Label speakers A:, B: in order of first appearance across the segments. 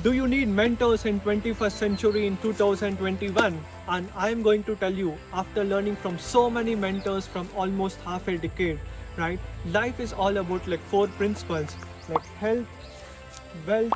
A: Do you need mentors in 21st century in 2021? And I am going to tell you, after learning from so many mentors from almost half a decade, right? Life is all about like four principles like health, wealth,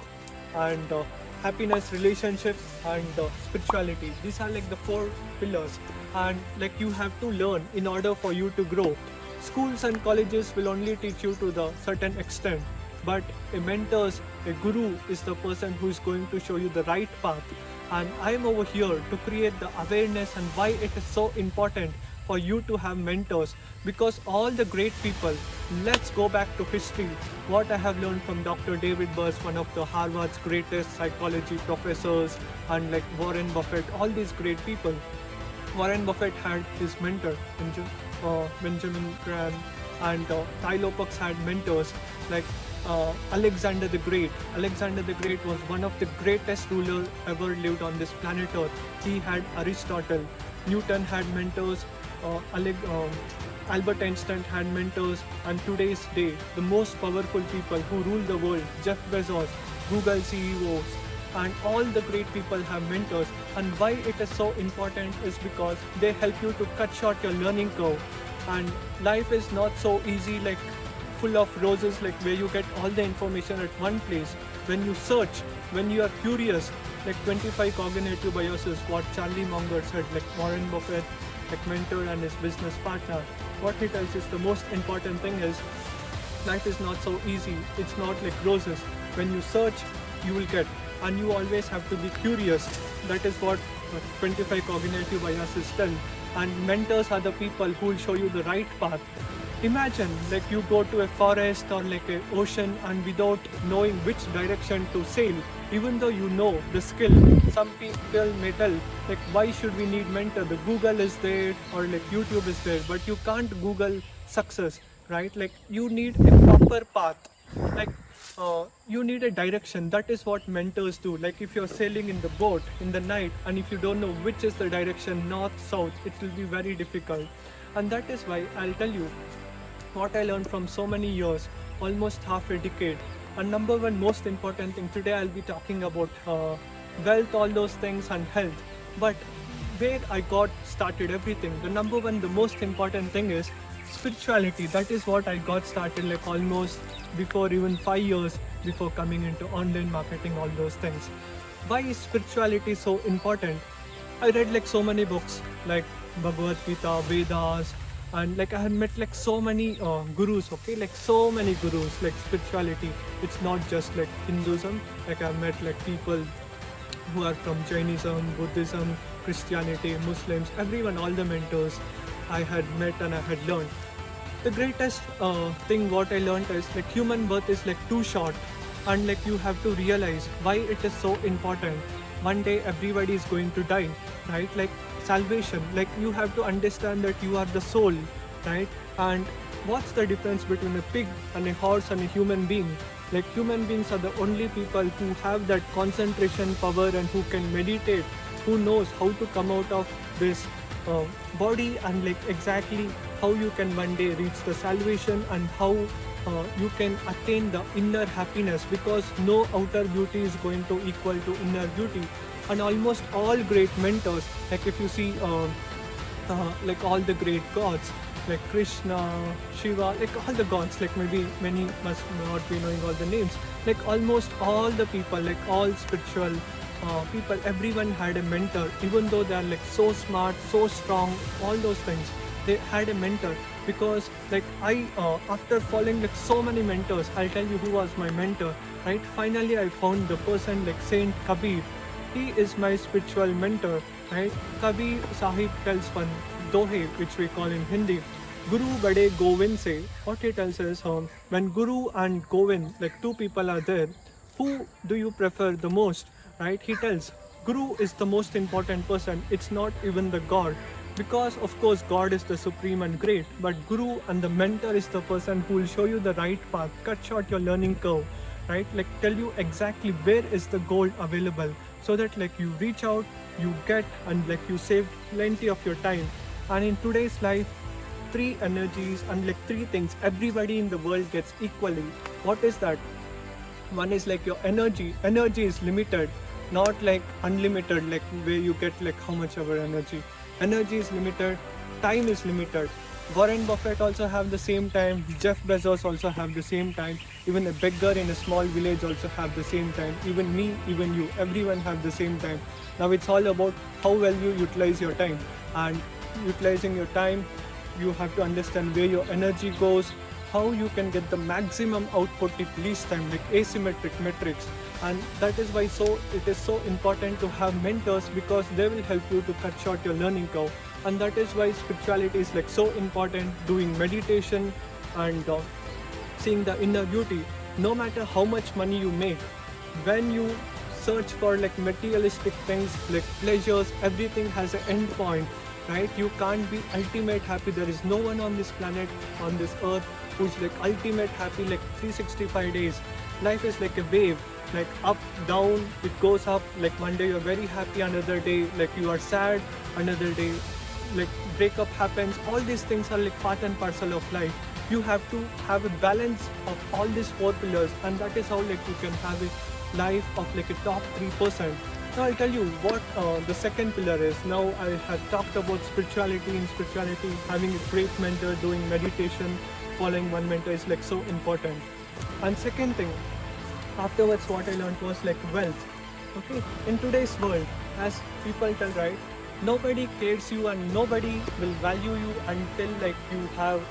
A: and happiness, relationship, and spirituality. These are like the four pillars, and like you have to learn in order for you to grow. Schools and colleges will only teach you to the certain extent, but a mentors, a guru is the person who is going to show you the right path. And I am over here to create the awareness and why it is so important for you to have mentors, because all the great people, let's go back to history. What I have learned from Dr. David Burns, one of the Harvard's greatest psychology professors, and like Warren Buffett, all these great people. Warren Buffett had his mentor, Benjamin Graham, and Tai Lopez had mentors like Alexander the Great. Alexander the Great was one of the greatest rulers ever lived on this planet Earth. He had Aristotle. Newton had mentors. Albert Einstein had mentors. And today's day, the most powerful people who rule the world, Jeff Bezos, Google CEOs, and all the great people have mentors. And why it is so important is because they help you to cut short your learning curve. And life is not so easy like full of roses, like where you get all the information at one place. When you search, when you are curious, like 25 cognitive biases, what Charlie Munger said, like Warren Buffett, like mentor and his business partner, what he tells is the most important thing is life is not so easy. It's not like roses. When you search, you will get, and you always have to be curious. That is what 25 cognitive biases tell. And mentors are the people who will show you the right path. Imagine like you go to a forest or like an ocean, and without knowing which direction to sail, even though you know the skill, some people may tell like why should we need mentor? The Google is there or like YouTube is there, but you can't Google success, right? Like you need a proper path. Like you need a direction. That is what mentors do. Like if you're sailing in the boat in the night, and if you don't know which is the direction, north, south, it will be very difficult. And that is why I'll tell you what I learned from so many years, almost half a decade. And number one most important thing, today I'll be talking about wealth, all those things, and health. But where I got started everything, the number one, the most important thing is spirituality. That is what I got started like almost before even 5 years before coming into online marketing, all those things. Why is spirituality so important? I read like so many books like Bhagavad Gita, Vedas, and like I had met like so many gurus, okay, like so many gurus, like spirituality. It's not just like Hinduism. Like I've met like people who are from Jainism, Buddhism, Christianity, Muslims, everyone, all the mentors I had met and I had learned. The greatest thing what I learned is like human birth is like too short, and like you have to realize why it is so important. One day everybody is going to die, right? Like salvation, like you have to understand that you are the soul, right? And what's the difference between a pig and a horse and a human being? Like human beings are the only people who have that concentration power and who can meditate, who knows how to come out of this body, and like exactly how you can one day reach the salvation, and how you can attain the inner happiness, because no outer beauty is going to equal to inner beauty. And almost all great mentors, like if you see like all the great gods like Krishna, Shiva, like all the gods, like maybe many must not be knowing all the names, like almost all the people, like all spiritual people, everyone had a mentor. Even though they are like so smart, so strong, all those things, they had a mentor. Because like I after following like so many mentors, I'll tell you who was my mentor, right? Finally I found the person like Saint Kabir. He is my spiritual mentor, right? Kabir Sahib tells one dohe, which we call in Hindi, Guru Bade Govind se. What he tells is when Guru and Govind, like two people are there, who do you prefer the most, right? He tells Guru is the most important person. It's not even the God, because of course God is the supreme and great, but Guru and the mentor is the person who will show you the right path, cut short your learning curve, right? Like tell you exactly where is the gold available, so that like you reach out, you get, and like you save plenty of your time. And in today's life, three energies and like three things everybody in the world gets equally. What is that? One is like your energy. Energy is limited, not like unlimited, like where you get like how much ever energy. Energy is limited, time is limited. Warren Buffett also have the same time. Jeff Bezos also have the same time. Even a beggar in a small village also have the same time. Even me, even you, everyone have the same time. Now it's all about how well you utilize your time. And utilizing your time, you have to understand where your energy goes, how you can get the maximum output in least time, like asymmetric metrics. And that is why it is so important to have mentors, because they will help you to cut short your learning curve. And that is why spirituality is like so important. Doing meditation and seeing the inner beauty. No matter how much money you make, when you search for like materialistic things, like pleasures, everything has an end point, right? You can't be ultimate happy. There is no one on this planet, on this earth, who's like ultimate happy like 365 days. Life is like a wave, like up, down, it goes up. Like one day you're very happy, another day like you are sad, another day like breakup happens. All these things are like part and parcel of life. You have to have a balance of all these 4 pillars, and that is how like you can have a life of like a top 3%. Now I'll tell you what the second pillar is. Now I have talked about spirituality. In spirituality, having a great mentor, doing meditation, following one mentor is like so important. And second thing, afterwards what I learned was like wealth. Okay, in today's world, as people tell, right, nobody cares you and nobody will value you until like you have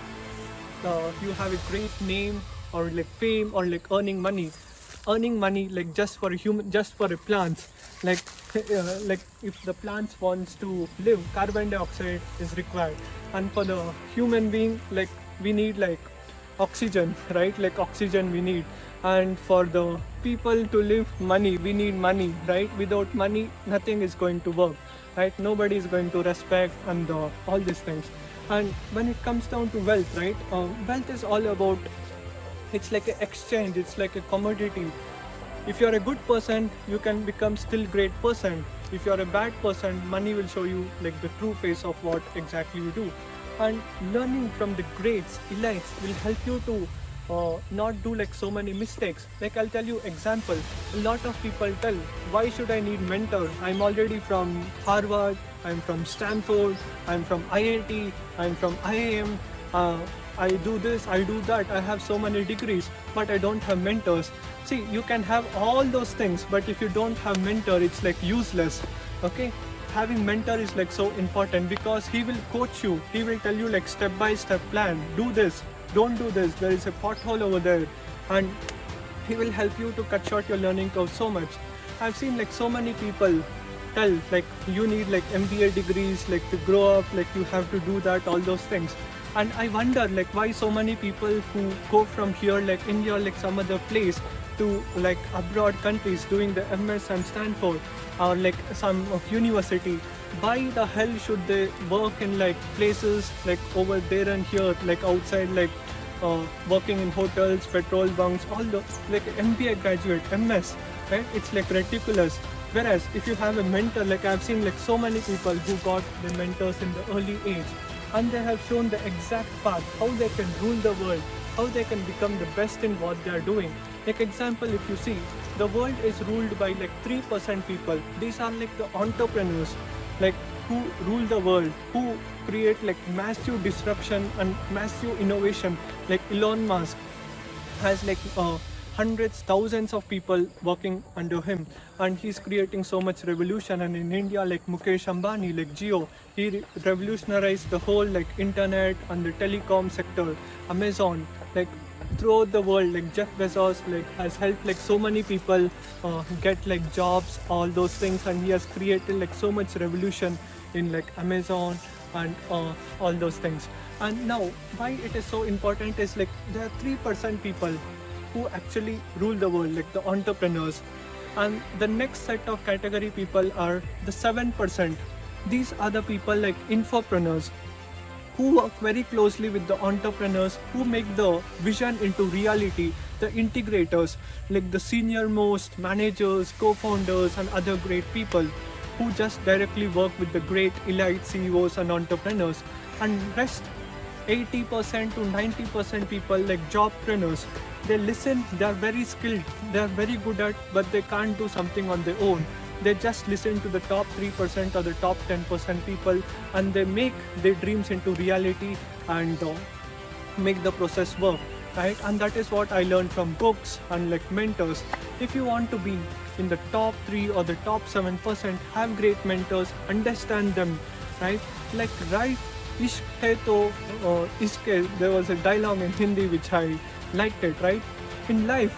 A: a great name or like fame or like earning money like just for a human, just for a plant. Like like if the plants wants to live, carbon dioxide is required, and for the human being, like we need like oxygen, right? Like oxygen we need. And for the people to live, money, we need money, right? Without money, nothing is going to work, right? Nobody is going to respect and all these things. And when it comes down to wealth, right? Wealth is all about, it's like an exchange, it's like a commodity. If you're a good person, you can become still great person. If you're a bad person, money will show you like the true face of what exactly you do. And learning from the greats, elites, will help you to not do like so many mistakes. Like I'll tell you example. A lot of people tell, why should I need mentor? I'm already from Harvard, I'm from Stanford, I'm from IIT, I'm from IIM. I do this, I do that, I have so many degrees, but I don't have mentors. See, you can have all those things, but if you don't have mentor, it's like useless. Okay? Having mentor is like so important, because he will coach you. He will tell you like step by step plan. Do this, don't do this. There is a pothole over there, and he will help you to cut short your learning curve so much. I've seen like so many people tell like you need like MBA degrees, like to grow up, like you have to do that, all those things. And I wonder like why so many people who go from here like India, like some other place, to like abroad countries doing the MS and Stanford or like some of university, why the hell should they work in like places like over there and here, like outside, like working in hotels, petrol bunks, all those, like MBA graduate, MS, right? It's like ridiculous. Whereas if you have a mentor, like I've seen like so many people who got the mentors in the early age, and they have shown the exact path, how they can rule the world, how they can become the best in what they are doing. Like example, if you see, the world is ruled by like 3% people. These are like the entrepreneurs, like who rule the world, who create like massive disruption and massive innovation. Like Elon Musk has like hundreds, thousands of people working under him, and he's creating so much revolution. And in India, like Mukesh Ambani, like Jio, he revolutionized the whole like internet and the telecom sector. Amazon, like throughout the world, like Jeff Bezos like has helped like so many people get like jobs, all those things, and he has created like so much revolution in like Amazon and all those things. And now why it is so important is like there are 3% people who actually rule the world, like the entrepreneurs. And the next set of category people are the 7%. These are the people like infopreneurs, who work very closely with the entrepreneurs, who make the vision into reality, the integrators, like the senior most managers, co-founders and other great people who just directly work with the great elite CEOs and entrepreneurs. And rest 80% to 90% people like jobpreneurs, they listen, they are very skilled, they are very good at, but they can't do something on their own. They just listen to the top 3% or the top 10% people, and they make their dreams into reality and make the process work, right? And that is what I learned from books and like mentors. If you want to be in the top 3 or the top 7%, have great mentors, understand them, right? Like right, ishq hai to iske, there was a dialogue in Hindi which I liked it, right? In life,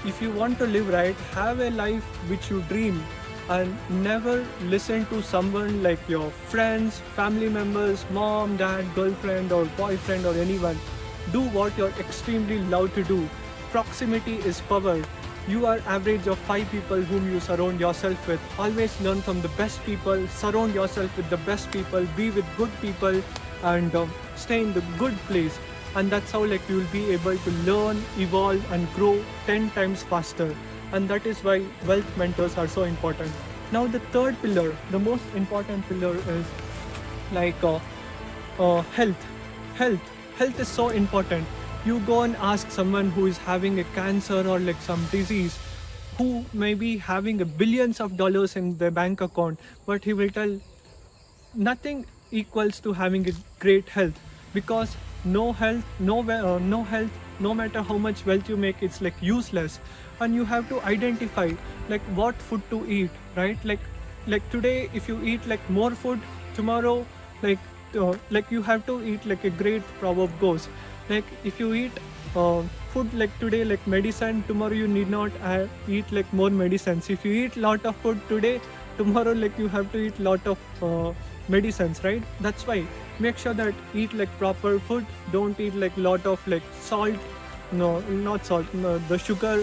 A: if you want to live right, have a life which you dream, and never listen to someone like your friends, family members, mom, dad, girlfriend or boyfriend or anyone. Do what you're extremely loved to do. Proximity is power. You are average of 5 people whom you surround yourself with. Always learn from the best people, surround yourself with the best people, be with good people, and stay in the good place. And that's how like you will be able to learn, evolve and grow 10 times faster. And that is why wealth mentors are so important. Now the third pillar, the most important pillar is like health. Health is so important. You go and ask someone who is having a cancer or like some disease, who may be having billions of dollars in their bank account, but he will tell nothing equals to having a great health, because no health, no matter how much wealth you make, it's like useless. And you have to identify like what food to eat, right? Like today, if you eat like more food, tomorrow like you have to eat like a great proverb goes. Like if you eat food like today like medicine, tomorrow you need not eat like more medicines. If you eat lot of food today, tomorrow like you have to eat lot of medicines, right? That's why make sure that eat like proper food. Don't eat like lot of like salt, no, not salt, no, the sugar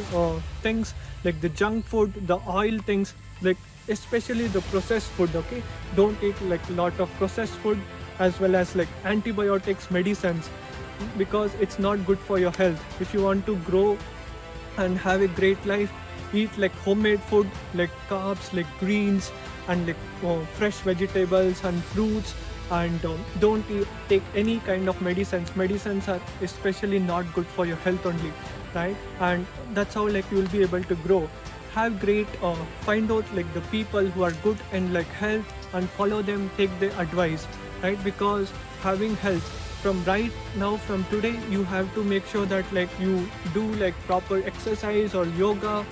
A: things, like the junk food, the oil things, like especially the processed food. Okay, don't eat like lot of processed food, as well as like antibiotics, medicines, because it's not good for your health. If you want to grow and have a great life, eat like homemade food, like carbs, like greens, and like fresh vegetables and fruits, and don't take any kind of medicines. Medicines are especially not good for your health only, right? And that's how like you will be able to grow. Have great find out like the people who are good in like health and follow them, take their advice, right? Because having health from right now, from today, you have to make sure that like you do like proper exercise or yoga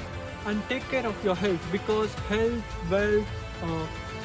A: and take care of your health, because health, wealth,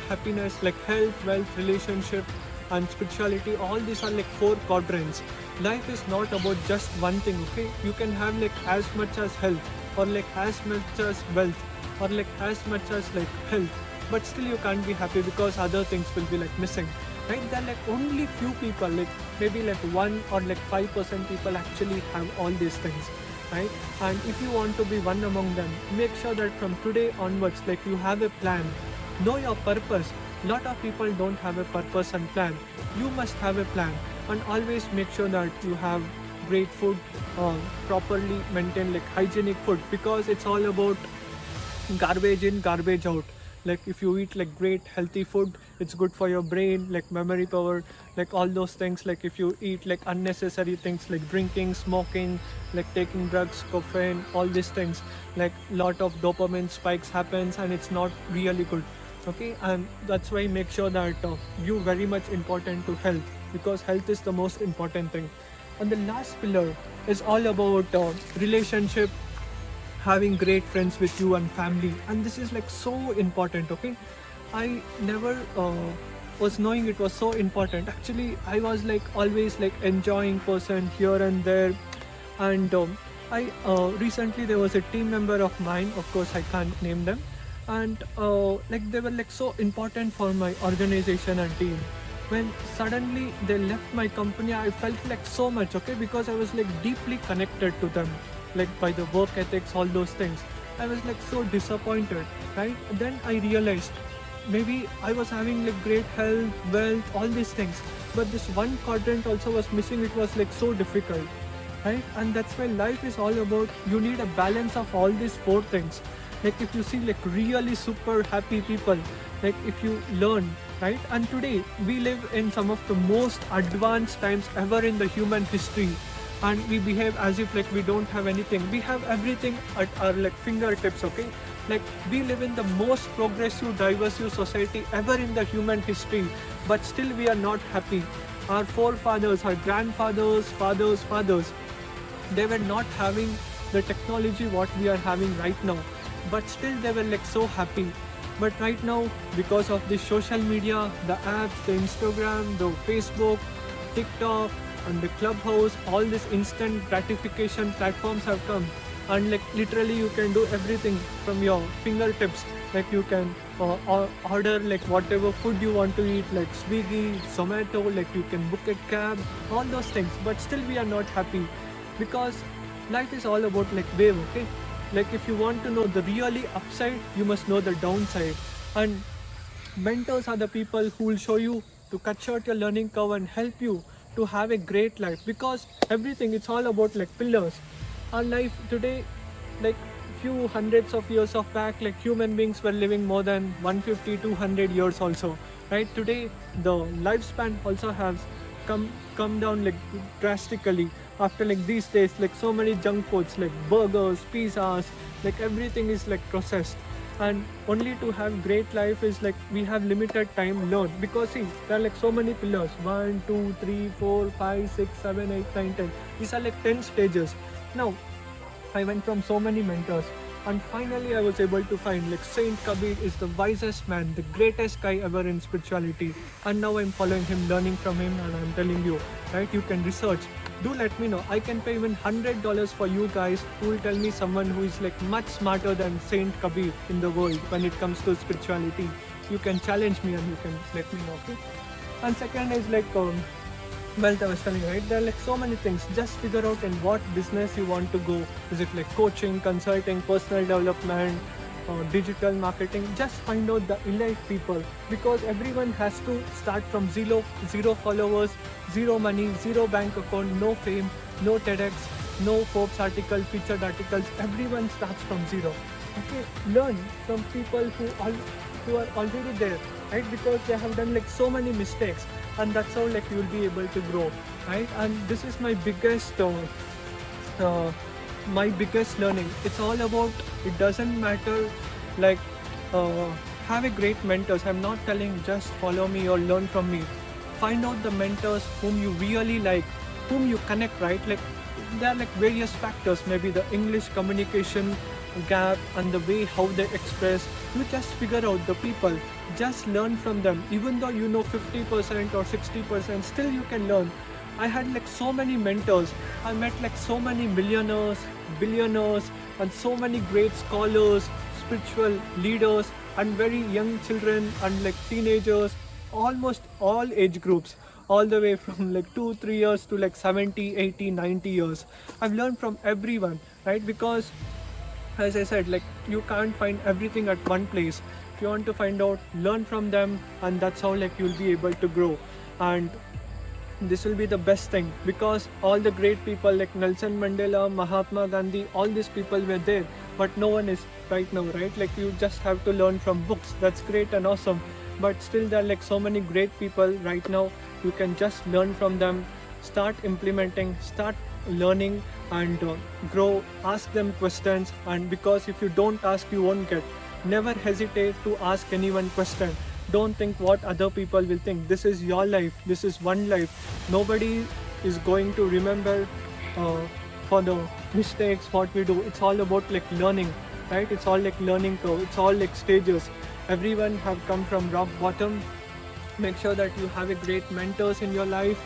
A: happiness, like health, wealth, relationship and spirituality, all these are like 4 quadrants. Life is not about just one thing, okay? You can have like as much as health, or like as much as wealth, or like as much as like health, but still you can't be happy because other things will be like missing, right? There are like only few people, like maybe like 1 or like 5% people actually have all these things, right? And if you want to be one among them, make sure that from today onwards, like you have a plan, know your purpose. Lot of people don't have a purpose and plan. You must have a plan, and always make sure that you have great food, properly maintain like hygienic food, because it's all about garbage in, garbage out. Like if you eat like great healthy food, it's good for your brain, like memory power, like all those things. Like if you eat like unnecessary things like drinking, smoking, like taking drugs, caffeine, all these things, like lot of dopamine spikes happens, and it's not really good. Okay, and that's why make sure that you very much important to health, because health is the most important thing. And the last pillar is all about relationship, having great friends with you and family, and this is like so important. Okay, I never was knowing it was so important. Actually, I was like always like enjoying person here and there, and I recently there was a team member of mine, of course I can't name them, and like they were like so important for my organization and team. When suddenly they left my company, I felt like so much, okay, because I was like deeply connected to them, like by the work ethics, all those things. I was like so disappointed, right? Then I realized maybe I was having like great health, wealth, all these things, but this one quadrant also was missing. It was like so difficult, right? And that's why life is all about, you need a balance of all these 4 things. Like if you see like really super happy people, like if you learn right? And today we live in some of the most advanced times ever in the human history, and we behave as if like we don't have anything. We have everything at our like fingertips, okay? Like we live in the most progressive, diverse society ever in the human history, but still we are not happy. Our forefathers, our grandfathers, fathers, they were not having the technology what we are having right now, but still they were like so happy. But right now, because of the social media, the apps, the Instagram, the Facebook, TikTok, and the Clubhouse, all these instant gratification platforms have come, and like literally you can do everything from your fingertips. Like you can order like whatever food you want to eat, like Swiggy, Zomato, like you can book a cab, all those things. But still we are not happy, because life is all about like wave, okay? Like if you want to know the really upside, you must know the downside. And mentors are the people who will show you to cut short your learning curve and help you to have a great life, because everything, it's all about like pillars. Our life today, like few hundreds of years of back, like human beings were living more than 150 200 years also, right? Today the lifespan also has come down like drastically after like these days, like so many junk foods like burgers, pizzas, like everything is like processed. And only to have great life is like we have limited time learn, because see, there are like so many pillars, 1 2 3 4 5 6 7 8 9 10. These are like 10 stages. Now I went from so many mentors, and finally I was able to find like Saint Kabir is the wisest man, the greatest guy ever in spirituality. And now I'm following him, learning from him, and I'm telling you, right? You can research. Do let me know. I can pay even $100 for you guys who will tell me someone who is like much smarter than Saint Kabir in the world when it comes to spirituality. You can challenge me and you can let me know, okay? And second is like wealth, I was telling, right? There are like so many things. Just figure out in what business you want to go. Is it like coaching, consulting, personal development, digital marketing? Just find out the elite people, because everyone has to start from zero followers, zero money, zero bank account, no fame, no TEDx, no Forbes article, featured articles. Everyone starts from zero. Okay, learn from people who are already there, right? Because they have done like so many mistakes, and that's how like you will be able to grow, right? And this is my biggest learning. It's all about, it doesn't matter like have a great mentors. I'm not telling just follow me or learn from me. Find out the mentors whom you really like, whom you connect, right? Like there are like various factors, maybe the English communication gap and the way how they express. You just figure out the people, just learn from them. Even though you know 50% or 60%, still you can learn. I had like so many mentors. I met like so many millionaires, billionaires, and so many great scholars, spiritual leaders, and very young children and like teenagers, almost all age groups, all the way from like 2-3 years to like 70, 80, 90 years. I've learned from everyone, right? Because as I said, like you can't find everything at one place. If you want to find out, learn from them, and that's how like you'll be able to grow. And this will be the best thing, because all the great people like Nelson Mandela, Mahatma Gandhi, all these people were there, but no one is right now, right? Like you just have to learn from books. That's great and awesome, but still there are like so many great people right now. You can just learn from them, start implementing, start learning, and grow. Ask them questions, and because if you don't ask, you won't get. Never hesitate to ask anyone question. Don't think what other people will think. This is your life. This is one life. Nobody is going to remember for the mistakes what we do. It's all about like learning, right? It's all like learning curve. It's all like stages. Everyone have come from rock bottom. Make sure that you have a great mentors in your life.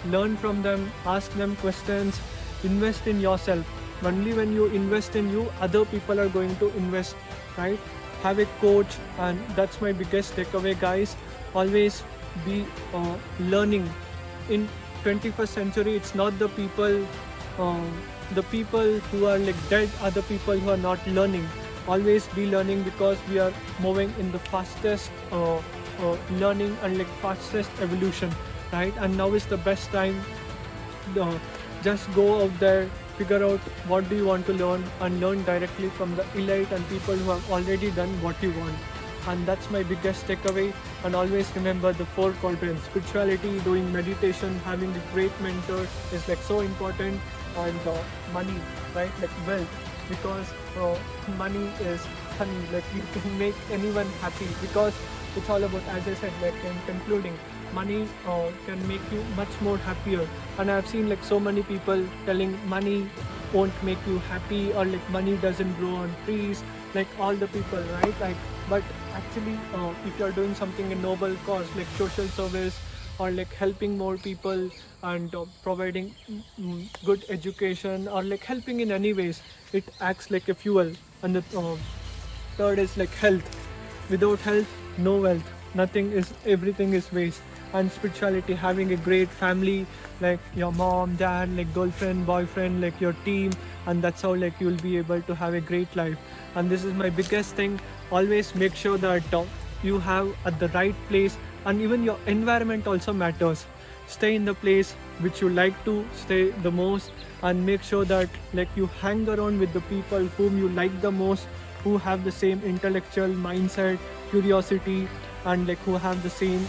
A: Learn from them. Ask them questions. Invest in yourself. Only when you invest in you, other people are going to invest, right? Have a coach, and that's my biggest takeaway, guys. Always be learning. In 21st century, it's not the people who are like dead are the people who are not learning. Always be learning, because we are moving in the fastest learning and like fastest evolution, right? And now is the best time. Just go out there, figure out what do you want to learn, and learn directly from the elite and people who have already done what you want. and that's my biggest takeaway. And always remember the four quadrants: spirituality, doing meditation, having a great mentor is like so important, and money, right? Like wealth, because money is honey. Like you can make anyone happy, because it's all about, as I said, like in concluding, money can make you much more happier. And I've seen like so many people telling money won't make you happy, or like money doesn't grow on trees, like all the people, right? Like, but actually if you're doing something in noble cause like social service, or like helping more people, and providing good education, or like helping in any ways, it acts like a fuel. And the third is like health. Without health, no wealth. Nothing is, everything is waste. And spirituality, having a great family, like your mom, dad, like girlfriend, boyfriend, like your team, and that's how like you'll be able to have a great life. And this is my biggest thing. Always make sure that you have at the right place, and even your environment also matters. Stay in the place which you like to stay the most, and make sure that like you hang around with the people whom you like the most, who have the same intellectual mindset, curiosity, and like who have the same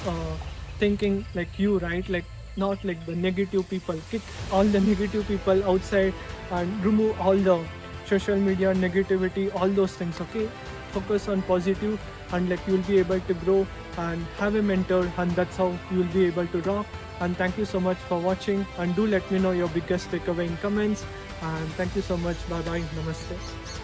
A: thinking like you, right? Like not like the negative people. Kick all the negative people outside, and remove all the social media negativity, all those things. Okay, focus on positive, and like you'll be able to grow and have a mentor, and that's how you'll be able to rock. And thank you so much for watching, and do let me know your biggest takeaway in comments. And thank you so much. Bye bye. Namaste.